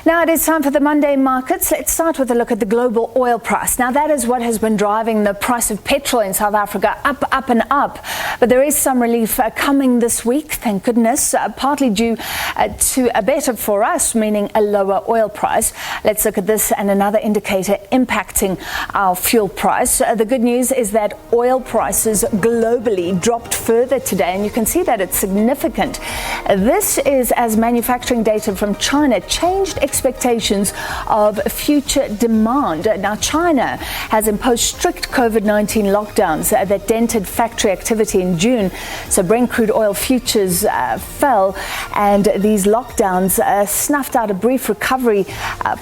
Now it is time for the Monday markets. Let's start with a look at the global oil price. Now that is what has been driving the price of petrol in South Africa up, up and up. But there is some relief coming this week, thank goodness, partly due to a better for us, meaning a lower oil price. Let's look at this and another indicator impacting our fuel price. The good news is that oil prices globally dropped further today, and you can see that it's significant. This is as manufacturing data from China changed expectations of future demand. Now, China has imposed strict COVID-19 lockdowns that dented factory activity in June. So Brent crude oil futures fell, and these lockdowns snuffed out a brief recovery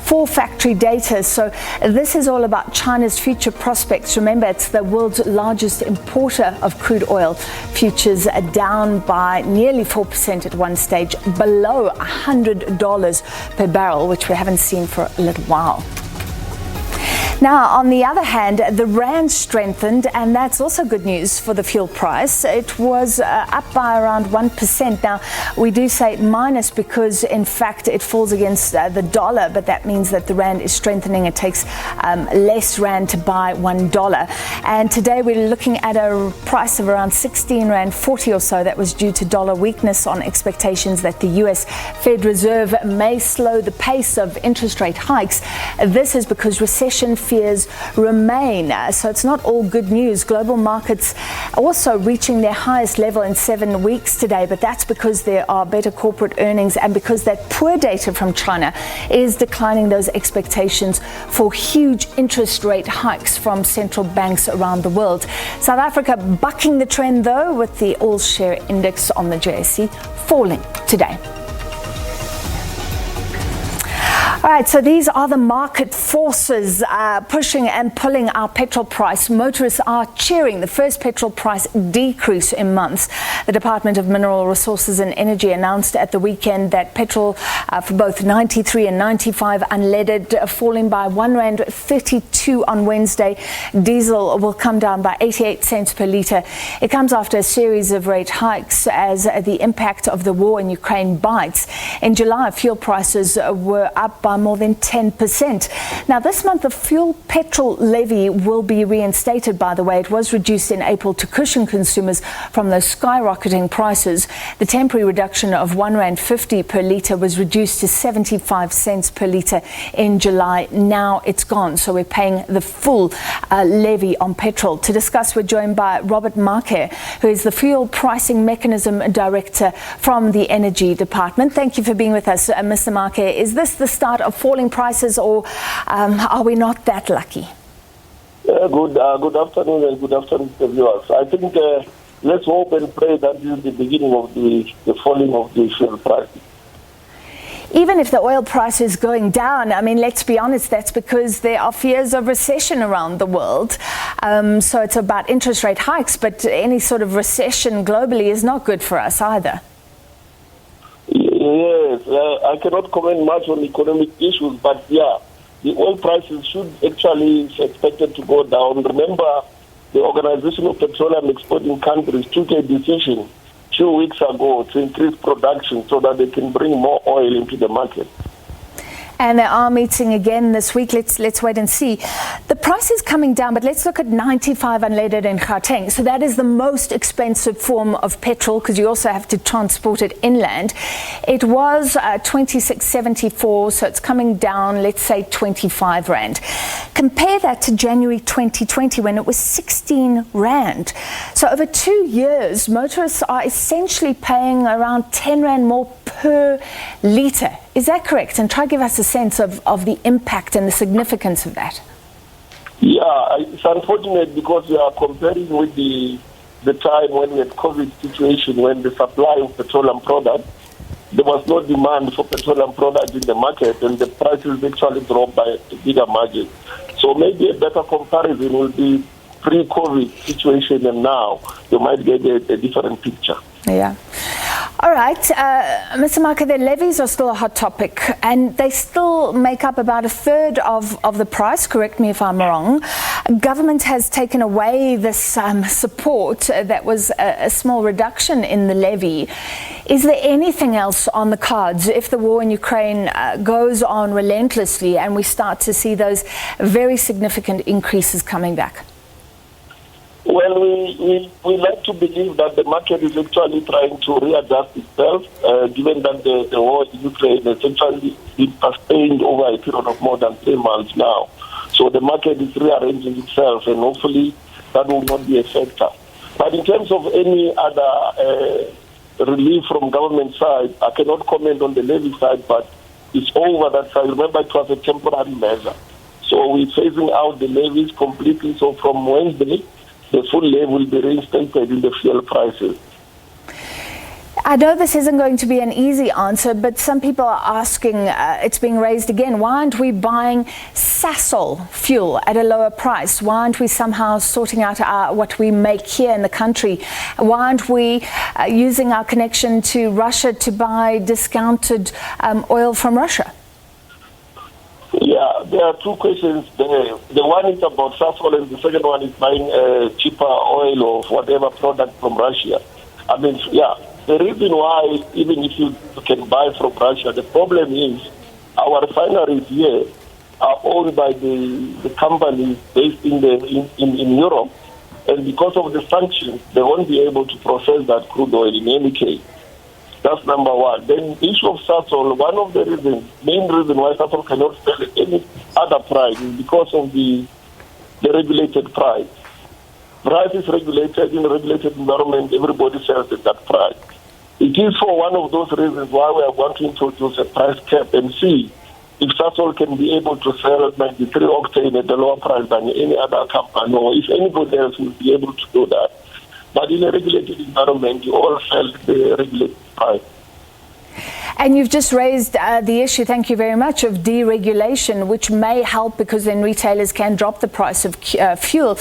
for factory data. So this is all about China's future prospects. Remember, it's the world's largest importer of crude oil. Futures are down by nearly 4% at one stage, below $100 per barrel, which we haven't seen for a little while. Now, on the other hand, the rand strengthened, and that's also good news for the fuel price. It was up by around 1%. Now, we do say minus because, in fact, it falls against the dollar, but that means that the rand is strengthening. It takes less rand to buy $1. And today we're looking at a price of around 16 rand 40 or so. That was due to dollar weakness on expectations that the U.S. Fed Reserve may slow the pace of interest rate hikes. This is because recession fears remain. So it's not all good news. Global markets also reaching their highest level in 7 weeks today, but that's because there are better corporate earnings and because that poor data from China is declining those expectations for huge interest rate hikes from central banks around the world. South Africa bucking the trend though, with the all share index on the JSE falling today. All right, so these are the market forces pushing and pulling our petrol price. Motorists are cheering the first petrol price decrease in months. The Department of Mineral Resources and Energy announced at the weekend that petrol for both 93 and 95 unleaded falling by R1.32 on Wednesday. Diesel will come down by 88 cents per litre. It comes after a series of rate hikes as the impact of the war in Ukraine bites. In July, fuel prices were up by more than 10%. Now, this month, the fuel petrol levy will be reinstated, by the way. It was reduced in April to cushion consumers from those skyrocketing prices. The temporary reduction of R1.50 per litre was reduced to 75 cents per litre in July. Now it's gone, so we're paying the full levy on petrol. To discuss, we're joined by Robert Maake, who is the Fuel Pricing Mechanism Director from the Energy Department. Thank you for being with us, Mr. Maake. Is this the start of falling prices, or are we not that lucky? Good afternoon and good afternoon to viewers. I think let's hope and pray that this is the beginning of the falling of the fuel price. Even if the oil price is going down, I mean, let's be honest, that's because there are fears of recession around the world. So it's about interest rate hikes, but any sort of recession globally is not good for us either. Yes, I cannot comment much on economic issues, but yeah, the oil prices should actually be expected to go down. Remember, the Organization of Petroleum Exporting Countries took a decision 2 weeks ago to increase production so that they can bring more oil into the market. And they are meeting again this week. Let's wait and see. The price is coming down, but let's look at 95 unleaded in Gauteng. So that is the most expensive form of petrol because you also have to transport it inland. It was 26.74, so it's coming down, let's say 25 rand. Compare that to January 2020 when it was 16 rand. So over 2 years, motorists are essentially paying around 10 rand more per litre. Is that correct? And try to give us a sense of the impact and the significance of that. Yeah, it's unfortunate because we are comparing with the time when we had COVID situation, when the supply of petroleum products, there was no demand for petroleum products in the market, and the prices actually dropped by a bigger margin. So maybe a better comparison will be pre-COVID situation, and now you might get a different picture. Yeah. All right, Mr. Maake, the levies are still a hot topic, and they still make up about a third of the price. Correct me if I'm wrong. Government has taken away this support that was a small reduction in the levy. Is there anything else on the cards if the war in Ukraine goes on relentlessly and we start to see those very significant increases coming back? Well, we like to believe that the market is actually trying to readjust itself, given that the war in Ukraine has actually been sustained over a period of more than 3 months now. So the market is rearranging itself, and hopefully that will not be a factor. But in terms of any other relief from government side, I cannot comment on the levy side, but it's over that side. Remember, it was a temporary measure. So we're phasing out the levies completely. So from Wednesday, the full levy will be reinstated in the fuel prices. I know this isn't going to be an easy answer, but some people are asking, it's being raised again, why aren't we buying SASOL fuel at a lower price? Why aren't we somehow sorting out what we make here in the country? Why aren't we using our connection to Russia to buy discounted oil from Russia? Yeah, there are two questions there. The one is about SASOL, and the second one is buying cheaper oil or whatever product from Russia. I mean, yeah, the reason why, even if you can buy from Russia, the problem is our refineries here are owned by the companies based in Europe, and because of the sanctions, they won't be able to process that crude oil in any case. That's number one. Then the issue of SASOL, one of the main reasons why SASOL cannot sell at any other price is because of the regulated price. Price is regulated in a regulated environment, everybody sells at that price. It is for one of those reasons why we are going to introduce a price cap and see if SASOL can be able to sell 93 octane at a lower price than any other company, or if anybody else will be able to do that. But in a regulated environment, you all sell the regulated price. And you've just raised the issue, thank you very much, of deregulation, which may help because then retailers can drop the price of fuel.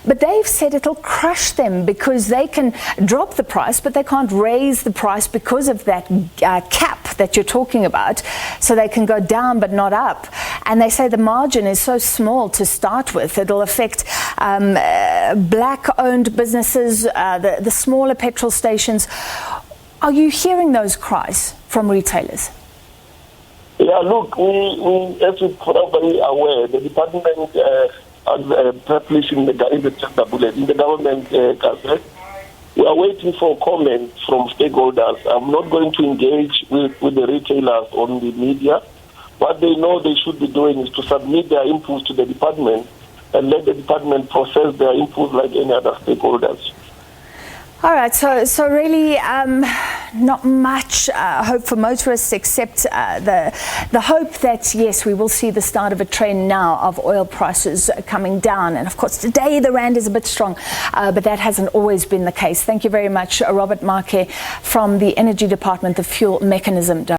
But they've said it'll crush them because they can drop the price, but they can't raise the price because of that cap that you're talking about. So they can go down but not up. And they say the margin is so small to start with. It'll affect black-owned businesses, the smaller petrol stations. Are you hearing those cries from retailers? Yeah, look, we as we're probably aware, the department is publishing the tender bullet in the government gazette. We are waiting for comments from stakeholders. I'm not going to engage with the retailers on the media. What they know they should be doing is to submit their inputs to the department and let the department process their inputs like any other stakeholders. All right, so really not much hope for motorists except the hope that, yes, we will see the start of a trend now of oil prices coming down. And, of course, today the rand is a bit strong, but that hasn't always been the case. Thank you very much, Robert Maake from the Energy Department, the Fuel Mechanism.